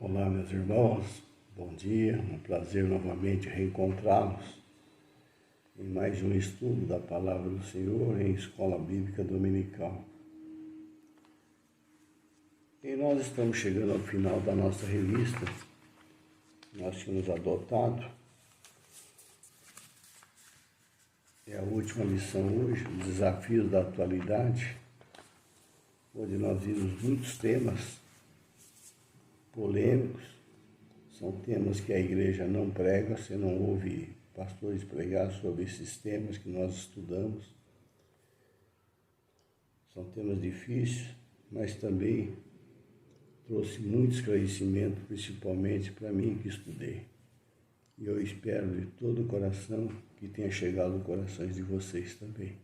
Olá, meus irmãos, bom dia, um prazer novamente reencontrá-los em mais um estudo da Palavra do Senhor em Escola Bíblica Dominical. E nós estamos chegando ao final da nossa revista. Nós tínhamos adotado, é a última lição hoje, os desafios da atualidade, onde nós vimos muitos temas polêmicos. São temas que a igreja não prega, você não ouve pastores pregar sobre esses temas que nós estudamos. São temas difíceis, mas também trouxe muito esclarecimento, principalmente para mim que estudei. E eu espero de todo o coração que tenha chegado aos corações de vocês também.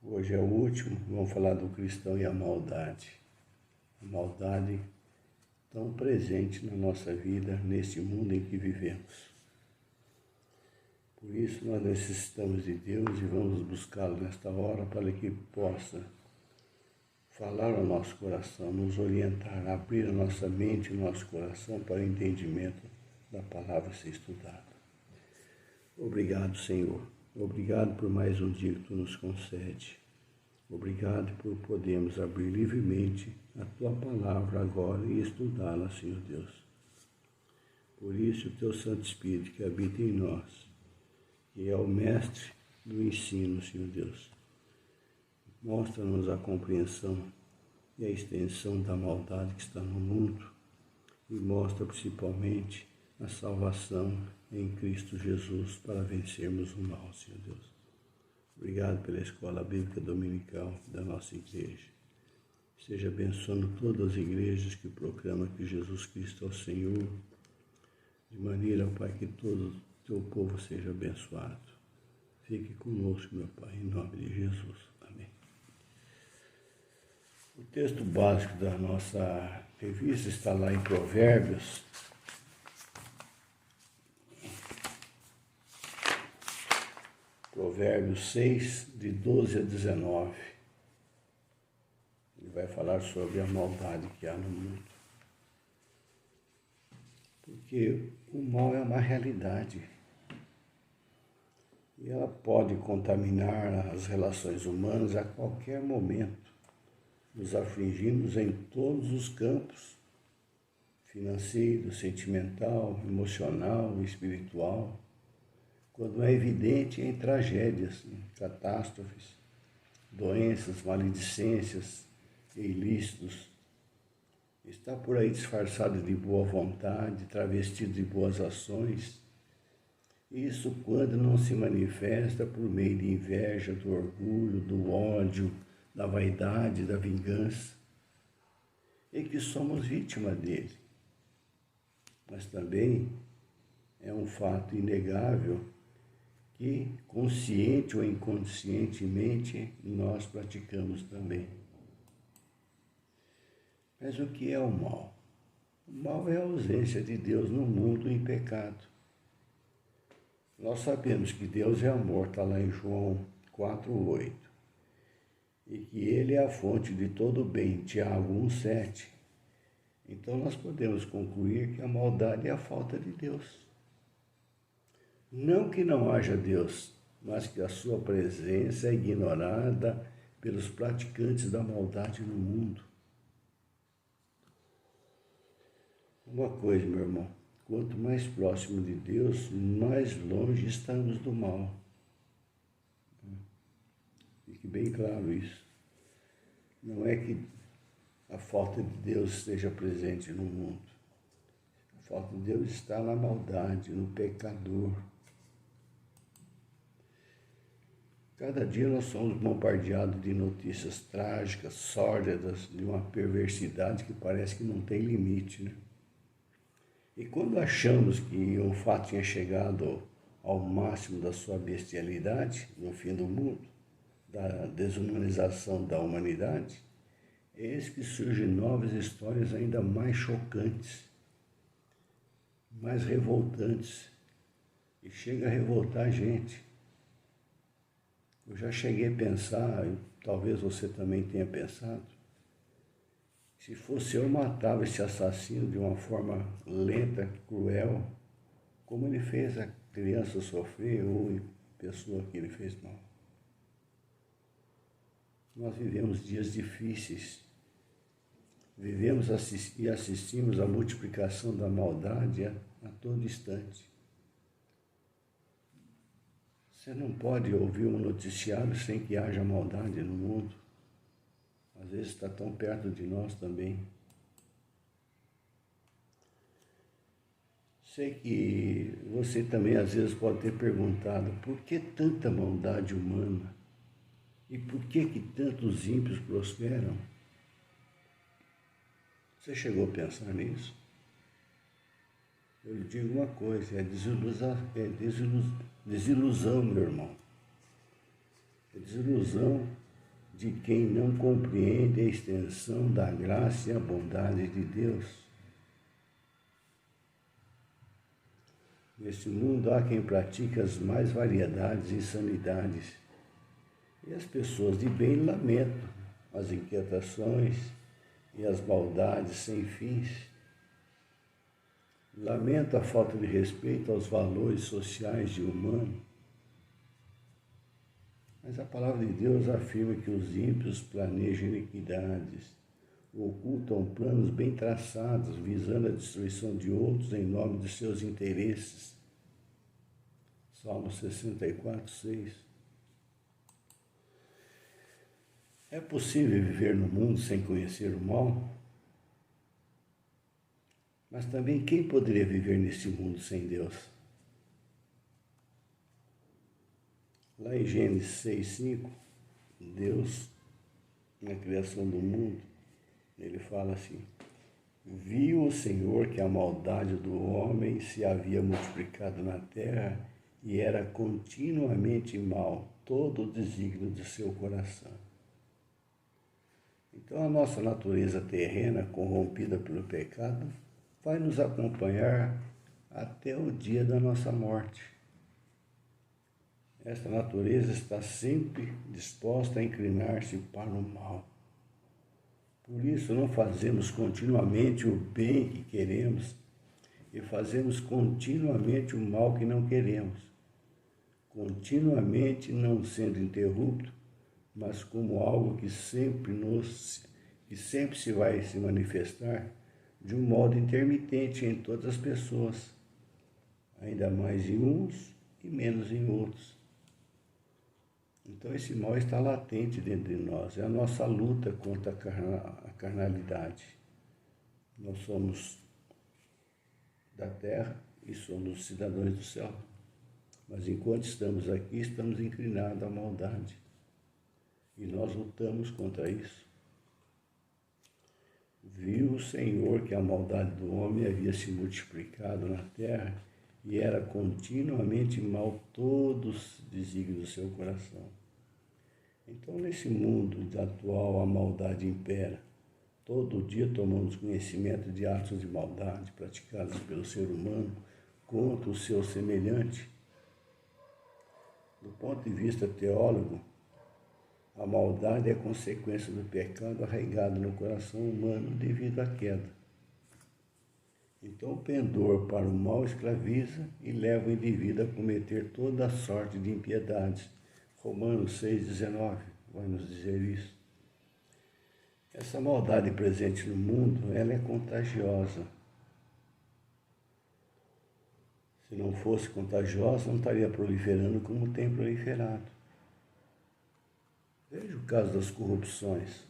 Hoje é o último, vamos falar do cristão e a maldade. A maldade tão presente na nossa vida, neste mundo em que vivemos. Por isso nós necessitamos de Deus e vamos buscá-lo nesta hora para que possa falar ao nosso coração, nos orientar, abrir a nossa mente e o nosso coração para o entendimento da palavra ser estudada. Obrigado, Senhor. Obrigado por mais um dia que Tu nos concede. Obrigado por podermos abrir livremente a Tua palavra agora e estudá-la, Senhor Deus. Por isso, o Teu Santo Espírito que habita em nós, que é o mestre do ensino, Senhor Deus, mostra-nos a compreensão e a extensão da maldade que está no mundo e mostra principalmente a salvação em Cristo Jesus para vencermos o mal, Senhor Deus. Obrigado pela Escola Bíblica Dominical da nossa igreja. Esteja abençoando todas as igrejas que proclamam que Jesus Cristo é o Senhor, de maneira, Pai, que todo o Teu povo seja abençoado. Fique conosco, meu Pai, em nome de Jesus. Amém. O texto básico da nossa revista está lá em Provérbios. Provérbios 6, de 12 a 19. Ele vai falar sobre a maldade que há no mundo. Porque o mal é uma realidade. E ela pode contaminar as relações humanas a qualquer momento, nos afligindo em todos os campos, financeiro, sentimental, emocional, espiritual, quando é evidente em tragédias, em catástrofes, doenças, maledicências, ilícitos. Está por aí disfarçado de boa vontade, travestido de boas ações. Isso quando não se manifesta por meio de inveja, do orgulho, do ódio, da vaidade, da vingança. E que somos vítima dele. Mas também é um fato inegável que, consciente ou inconscientemente, nós praticamos também. Mas o que é o mal? O mal é a ausência de Deus no mundo em pecado. Nós sabemos que Deus é amor, está lá em João 4,8. E que Ele é a fonte de todo o bem, Tiago 1,7. Então nós podemos concluir que a maldade é a falta de Deus. Não que não haja Deus, mas que a sua presença é ignorada pelos praticantes da maldade no mundo. Uma coisa, meu irmão, quanto mais próximo de Deus, mais longe estamos do mal. Fique bem claro isso. Não é que a falta de Deus esteja presente no mundo. A falta de Deus está na maldade, no pecador. Cada dia nós somos bombardeados de notícias trágicas, sórdidas, de uma perversidade que parece que não tem limite, né? E quando achamos que um fato tinha chegado ao máximo da sua bestialidade, no fim do mundo, da desumanização da humanidade, eis que surgem novas histórias ainda mais chocantes, mais revoltantes, e chega a revoltar a gente. Eu já cheguei a pensar, talvez você também tenha pensado, Se fosse eu, matava esse assassino de uma forma lenta, cruel, como ele fez a criança sofrer ou a pessoa que ele fez mal. Nós vivemos dias difíceis, vivemos e assistimos à multiplicação da maldade a todo instante. Você não pode ouvir um noticiário sem que haja maldade no mundo. Às vezes está tão perto de nós também. Sei que você também às vezes pode ter perguntado por que tanta maldade humana e por que tantos ímpios prosperam. Você chegou a pensar nisso? Eu lhe digo uma coisa, é desilusão, meu irmão. É desilusão de quem não compreende a extensão da graça e a bondade de Deus. Neste mundo há quem pratique as mais variedades e insanidades. E as pessoas de bem lamentam as inquietações e as maldades sem fins. Lamento a falta de respeito aos valores sociais de humano. Mas a palavra de Deus afirma que os ímpios planejam iniquidades, ocultam planos bem traçados, visando a destruição de outros em nome de seus interesses. Salmo 64, 6. É possível viver no mundo sem conhecer o mal? Mas também quem poderia viver neste mundo sem Deus? Lá em Gênesis 6:5, Deus, na criação do mundo, ele fala assim: viu o Senhor que a maldade do homem se havia multiplicado na terra e era continuamente mal todo o desígnio de seu coração. Então a nossa natureza terrena, corrompida pelo pecado, vai nos acompanhar até o dia da nossa morte. Esta natureza está sempre disposta a inclinar-se para o mal. Por isso não fazemos continuamente o bem que queremos e fazemos continuamente o mal que não queremos, continuamente não sendo interrupto, mas como algo que sempre se vai se manifestar de um modo intermitente em todas as pessoas, ainda mais em uns e menos em outros. Então esse mal está latente dentro de nós, é a nossa luta contra a carnalidade. Nós somos da terra e somos cidadãos do céu, mas enquanto estamos aqui, estamos inclinados à maldade e nós lutamos contra isso. Viu o Senhor que a maldade do homem havia se multiplicado na terra e era continuamente mal todos os desígnios do seu coração. Então, nesse mundo atual, a maldade impera. Todo dia tomamos conhecimento de atos de maldade praticados pelo ser humano contra o seu semelhante. Do ponto de vista teólogo, a maldade é consequência do pecado arraigado no coração humano devido à queda. Então o pendor para o mal escraviza e leva o indivíduo a cometer toda a sorte de impiedades. Romanos 6,19 vai nos dizer isso. Essa maldade presente no mundo, ela é contagiosa. Se não fosse contagiosa, não estaria proliferando como tem proliferado. Veja o caso das corrupções.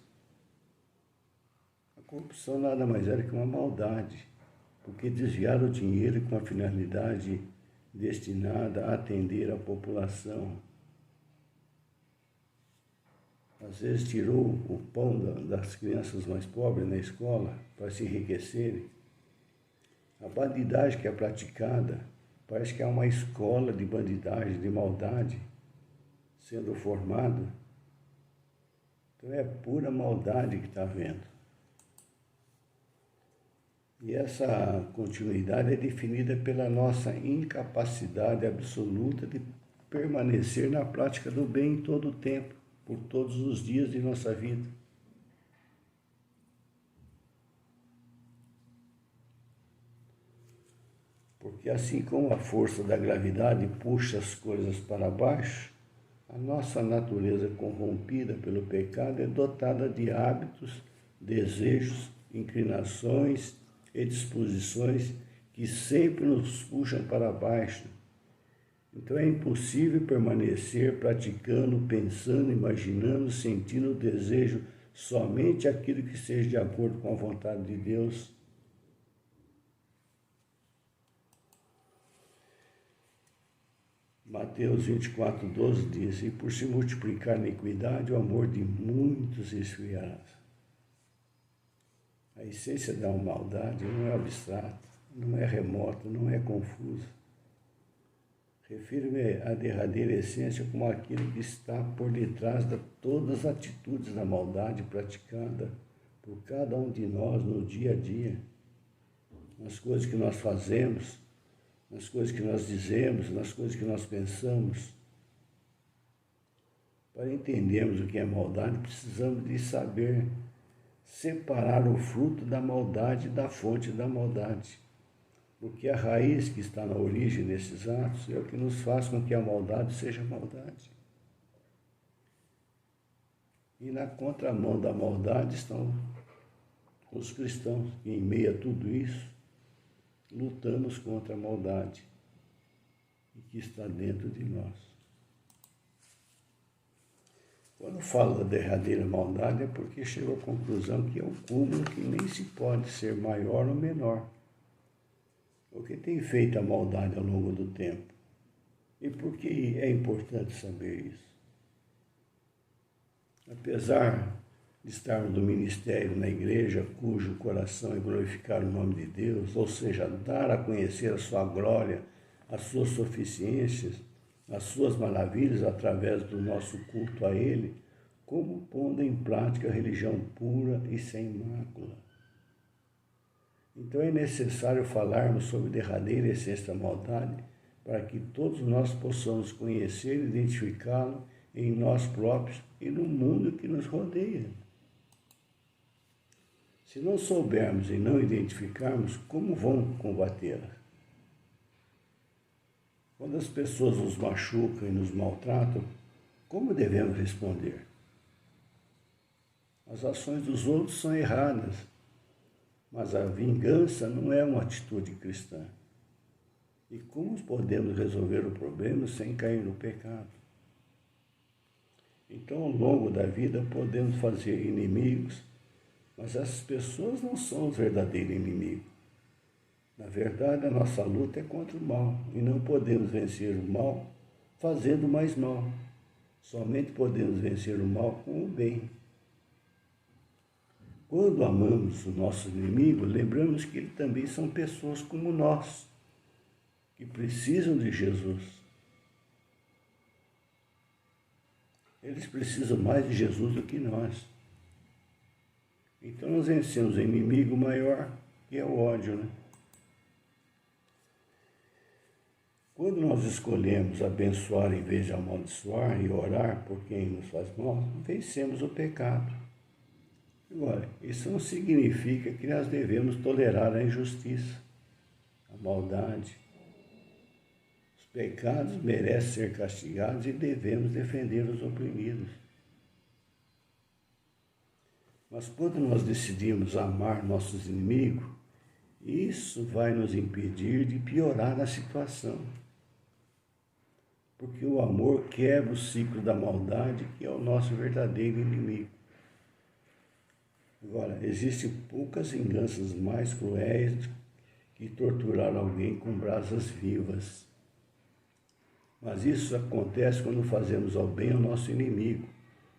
A corrupção nada mais era que uma maldade, porque desviar o dinheiro com a finalidade destinada a atender a população. Às vezes tirou o pão das crianças mais pobres na escola para se enriquecerem. A bandidagem que é praticada, parece que há uma escola de bandidagem, de maldade, sendo formada. Então é pura maldade que está havendo. E essa continuidade é definida pela nossa incapacidade absoluta de permanecer na prática do bem em todo o tempo, por todos os dias de nossa vida. Porque assim como a força da gravidade puxa as coisas para baixo, a nossa natureza corrompida pelo pecado é dotada de hábitos, desejos, inclinações e disposições que sempre nos puxam para baixo. Então é impossível permanecer praticando, pensando, imaginando, sentindo o desejo somente aquilo que seja de acordo com a vontade de Deus. Mateus 24:12 diz: e por se multiplicar a iniquidade, o amor de muitos esfriará. A essência da maldade não é abstrata, não é remota, não é confusa. Refiro-me à derradeira essência como aquilo que está por detrás de todas as atitudes da maldade praticada por cada um de nós no dia a dia, nas coisas que nós fazemos, nas coisas que nós dizemos, nas coisas que nós pensamos. Para entendermos o que é maldade, precisamos de saber separar o fruto da maldade da fonte da maldade. Porque a raiz que está na origem desses atos é o que nos faz com que a maldade seja maldade. E na contramão da maldade estão os cristãos, que em meio a tudo isso, lutamos contra a maldade e que está dentro de nós. Quando falo da derradeira maldade é porque chego à conclusão que é um cúmulo que nem se pode ser maior ou menor. O que tem feito a maldade ao longo do tempo? E por que é importante saber isso? Apesar de estarmos no ministério na igreja, cujo coração é glorificar o nome de Deus, ou seja, dar a conhecer a sua glória, as suas suficiências, as suas maravilhas através do nosso culto a Ele, como pondo em prática a religião pura e sem mácula. Então é necessário falarmos sobre a derradeira essência da maldade para que todos nós possamos conhecer e identificá-lo em nós próprios e no mundo que nos rodeia. Se não soubermos e não identificarmos, como vão combatê-la? Quando as pessoas nos machucam e nos maltratam, como devemos responder? As ações dos outros são erradas, mas a vingança não é uma atitude cristã. E como podemos resolver o problema sem cair no pecado? Então, ao longo da vida, podemos fazer inimigos, mas essas pessoas não são os verdadeiros inimigos. Na verdade, a nossa luta é contra o mal, e não podemos vencer o mal fazendo mais mal. Somente podemos vencer o mal com o bem. Quando amamos o nosso inimigo, lembramos que eles também são pessoas como nós, que precisam de Jesus. Eles precisam mais de Jesus do que nós. Então nós vencemos o inimigo maior, que é o ódio, né? Quando nós escolhemos abençoar em vez de amaldiçoar e orar por quem nos faz mal, vencemos o pecado. Agora, isso não significa que nós devemos tolerar a injustiça, a maldade. Os pecados merecem ser castigados e devemos defender os oprimidos. Mas quando nós decidimos amar nossos inimigos, isso vai nos impedir de piorar a situação. Porque o amor quebra o ciclo da maldade, que é o nosso verdadeiro inimigo. Agora, existem poucas vinganças mais cruéis que torturar alguém com brasas vivas. Mas isso acontece quando fazemos ao bem ao nosso inimigo.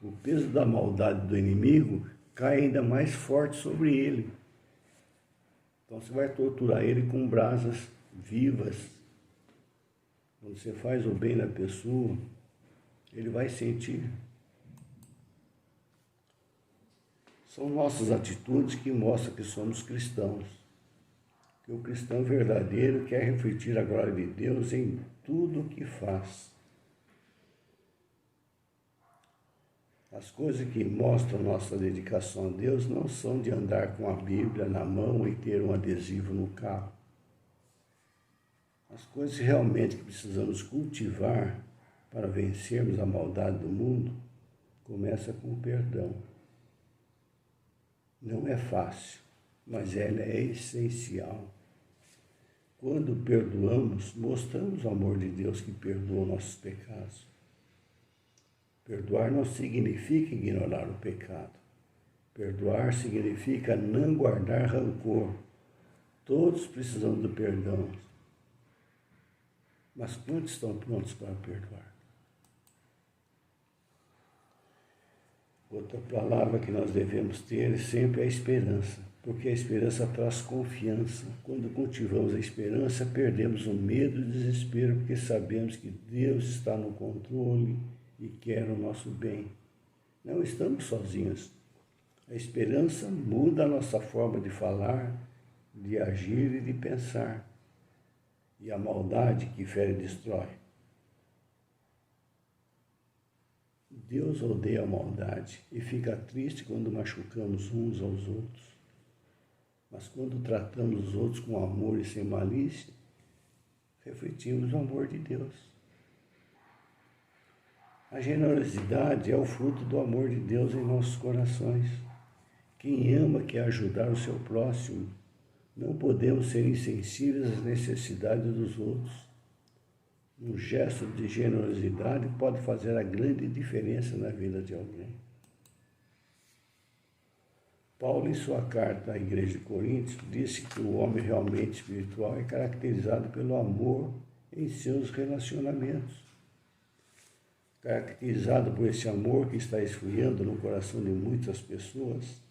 O peso da maldade do inimigo cai ainda mais forte sobre ele. Então você vai torturar ele com brasas vivas. Quando você faz o bem na pessoa, ele vai sentir. São nossas atitudes que mostram que somos cristãos. Que o cristão verdadeiro quer refletir a glória de Deus em tudo o que faz. As coisas que mostram nossa dedicação a Deus não são de andar com a Bíblia na mão e ter um adesivo no carro. As coisas realmente que precisamos cultivar para vencermos a maldade do mundo começa com o perdão. Não é fácil, mas ela é essencial. Quando perdoamos, mostramos o amor de Deus que perdoa nossos pecados. Perdoar não significa ignorar o pecado. Perdoar significa não guardar rancor. Todos precisamos do perdão. Mas quantos estão prontos para perdoar? Outra palavra que nós devemos ter sempre é a esperança, porque a esperança traz confiança. Quando cultivamos a esperança, perdemos o medo e o desespero, porque sabemos que Deus está no controle e quer o nosso bem. Não estamos sozinhos. A esperança muda a nossa forma de falar, de agir e de pensar. E a maldade que fere destrói. Deus odeia a maldade e fica triste quando machucamos uns aos outros. Mas quando tratamos os outros com amor e sem malícia, refletimos o amor de Deus. A generosidade é o fruto do amor de Deus em nossos corações. Quem ama quer ajudar o seu próximo. Não podemos ser insensíveis às necessidades dos outros. Um gesto de generosidade pode fazer a grande diferença na vida de alguém. Paulo, em sua carta à igreja de Coríntios, disse que o homem realmente espiritual é caracterizado pelo amor em seus relacionamentos. Caracterizado por esse amor que está esfriando no coração de muitas pessoas,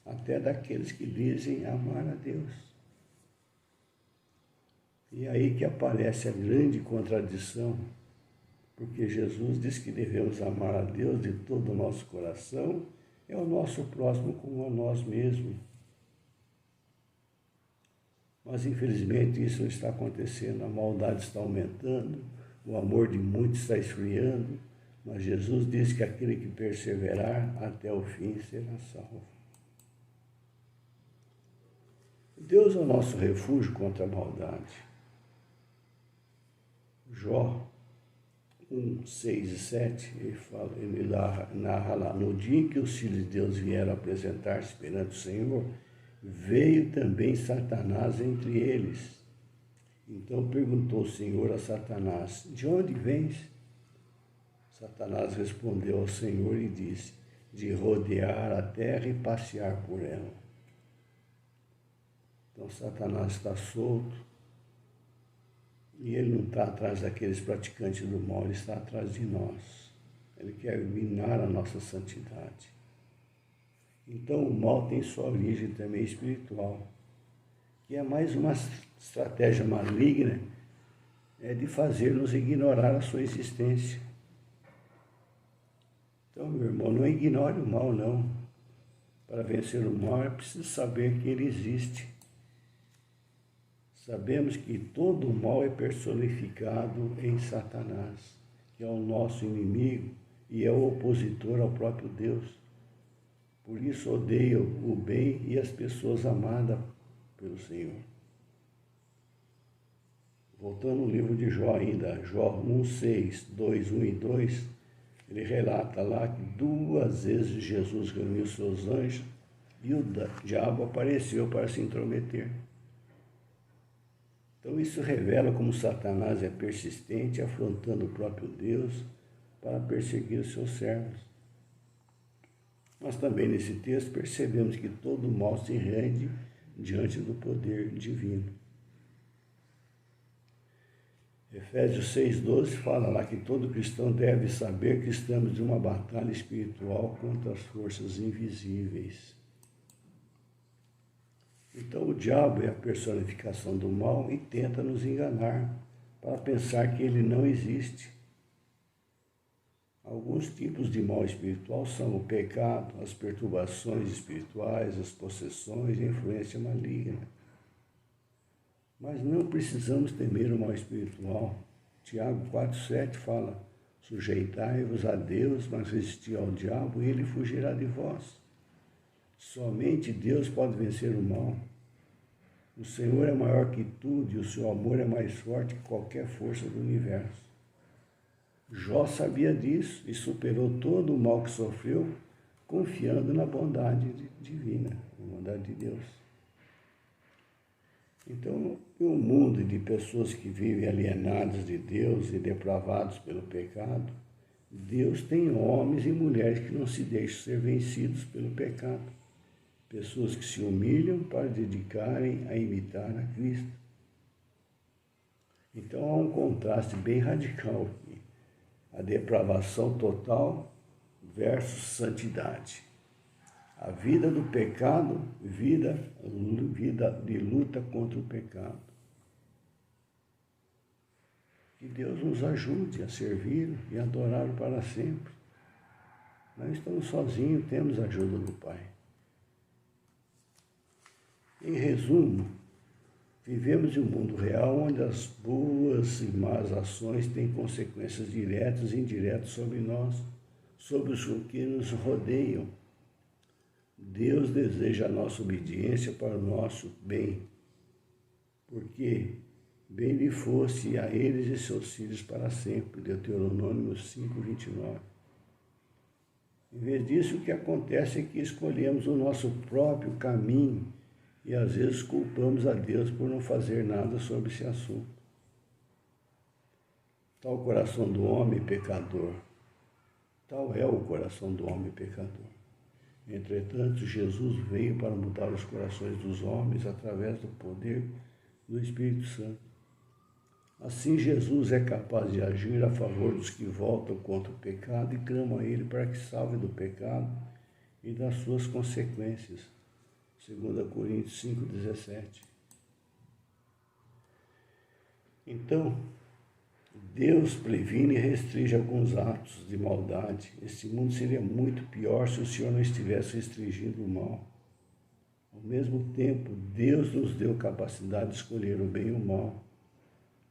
até daqueles que dizem amar a Deus. E aí que aparece a grande contradição, porque Jesus diz que devemos amar a Deus de todo o nosso coração e ao nosso próximo como a nós mesmos. Mas infelizmente isso não está acontecendo, a maldade está aumentando, o amor de muitos está esfriando, mas Jesus diz que aquele que perseverar até o fim será salvo. Deus é o nosso refúgio contra a maldade. Jó 1, 6 e 7, ele narra lá, no dia em que os filhos de Deus vieram apresentar-se perante o Senhor, veio também Satanás entre eles. Então perguntou o Senhor a Satanás, de onde vens? Satanás respondeu ao Senhor e disse, de rodear a terra e passear por ela. Então Satanás está solto, e ele não está atrás daqueles praticantes do mal, ele está atrás de nós. Ele quer minar a nossa santidade. Então o mal tem sua origem também espiritual, que é mais uma estratégia maligna de fazer-nos ignorar a sua existência. Então, meu irmão, não ignore o mal, não. Para vencer o mal é preciso saber que ele existe. Sabemos que todo o mal é personificado em Satanás, que é o nosso inimigo e é o opositor ao próprio Deus. Por isso odeia o bem e as pessoas amadas pelo Senhor. Voltando ao livro de Jó ainda, Jó 1, 6, 2, 1 e 2, ele relata lá que 2 vezes Jesus reuniu seus anjos e o diabo apareceu para se intrometer. Então isso revela como Satanás é persistente, afrontando o próprio Deus para perseguir os seus servos. Mas também nesse texto percebemos que todo mal se rende diante do poder divino. Efésios 6,12 fala lá que todo cristão deve saber que estamos em uma batalha espiritual contra as forças invisíveis. Então o diabo é a personificação do mal e tenta nos enganar para pensar que ele não existe. Alguns tipos de mal espiritual são o pecado, as perturbações espirituais, as possessões e a influência maligna. Mas não precisamos temer o mal espiritual. Tiago 4,7 fala, sujeitai-vos a Deus, mas resisti ao diabo e ele fugirá de vós. Somente Deus pode vencer o mal. O Senhor é maior que tudo e o seu amor é mais forte que qualquer força do universo. Jó sabia disso e superou todo o mal que sofreu, confiando na bondade divina, na bondade de Deus. Então, em um mundo de pessoas que vivem alienadas de Deus e depravados pelo pecado, Deus tem homens e mulheres que não se deixam ser vencidos pelo pecado. Pessoas que se humilham para dedicarem a imitar a Cristo. Então há um contraste bem radical aqui. A depravação total versus santidade. A vida do pecado, vida de luta contra o pecado. Que Deus nos ajude a servir e adorá-lo para sempre. Nós estamos sozinhos, temos a ajuda do Pai. Em resumo, vivemos em um mundo real onde as boas e más ações têm consequências diretas e indiretas sobre nós, sobre os que nos rodeiam. Deus deseja a nossa obediência para o nosso bem, porque bem lhe fosse a eles e seus filhos para sempre. Deuteronômio 5:29. Em vez disso, o que acontece é que escolhemos o nosso próprio caminho e às vezes culpamos a Deus por não fazer nada sobre esse assunto. Tal o coração do homem pecador. Tal é o coração do homem pecador. Entretanto, Jesus veio para mudar os corações dos homens através do poder do Espírito Santo. Assim, Jesus é capaz de agir a favor dos que voltam contra o pecado e clamam a Ele para que salve do pecado e das suas consequências. 2 Coríntios 5:17. Então, Deus previne e restringe alguns atos de maldade. Este mundo seria muito pior se o Senhor não estivesse restringindo o mal. Ao mesmo tempo, Deus nos deu capacidade de escolher o bem e o mal.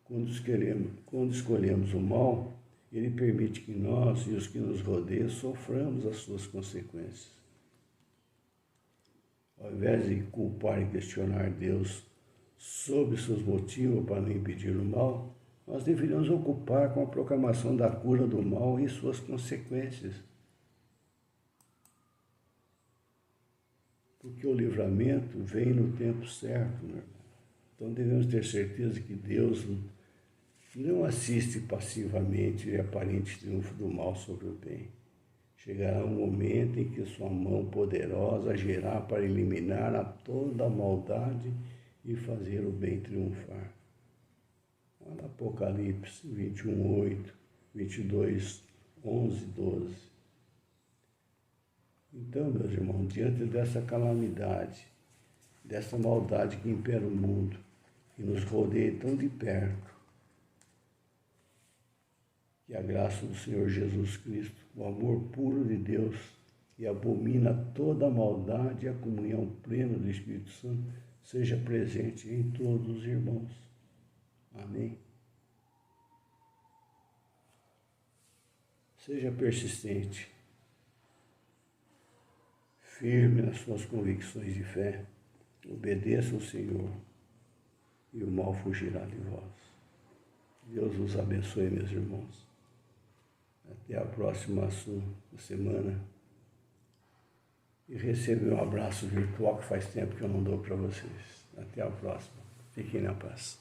Quando escolhemos o mal, Ele permite que nós e os que nos rodeiam soframos as suas consequências. Ao invés de culpar e questionar Deus sobre seus motivos para não impedir o mal, nós deveríamos ocupar com a proclamação da cura do mal e suas consequências. Porque o livramento vem no tempo certo, meu irmão. Então devemos ter certeza que Deus não assiste passivamente e aparente triunfo do mal sobre o bem. Chegará um momento em que sua mão poderosa agirá para eliminar toda a maldade e fazer o bem triunfar. Olha Apocalipse 21:8, 22:11-12. Então, meus irmãos, diante dessa calamidade, dessa maldade que impera o mundo, que nos rodeia tão de perto, que a graça do Senhor Jesus Cristo, o amor puro de Deus, que abomina toda a maldade e a comunhão plena do Espírito Santo, seja presente em todos os irmãos. Amém? Seja persistente, firme nas suas convicções de fé, obedeça ao Senhor e o mal fugirá de vós. Deus os abençoe, meus irmãos. Até a próxima semana. E receba um abraço virtual que faz tempo que eu não dou para vocês. Até a próxima. Fiquem na paz.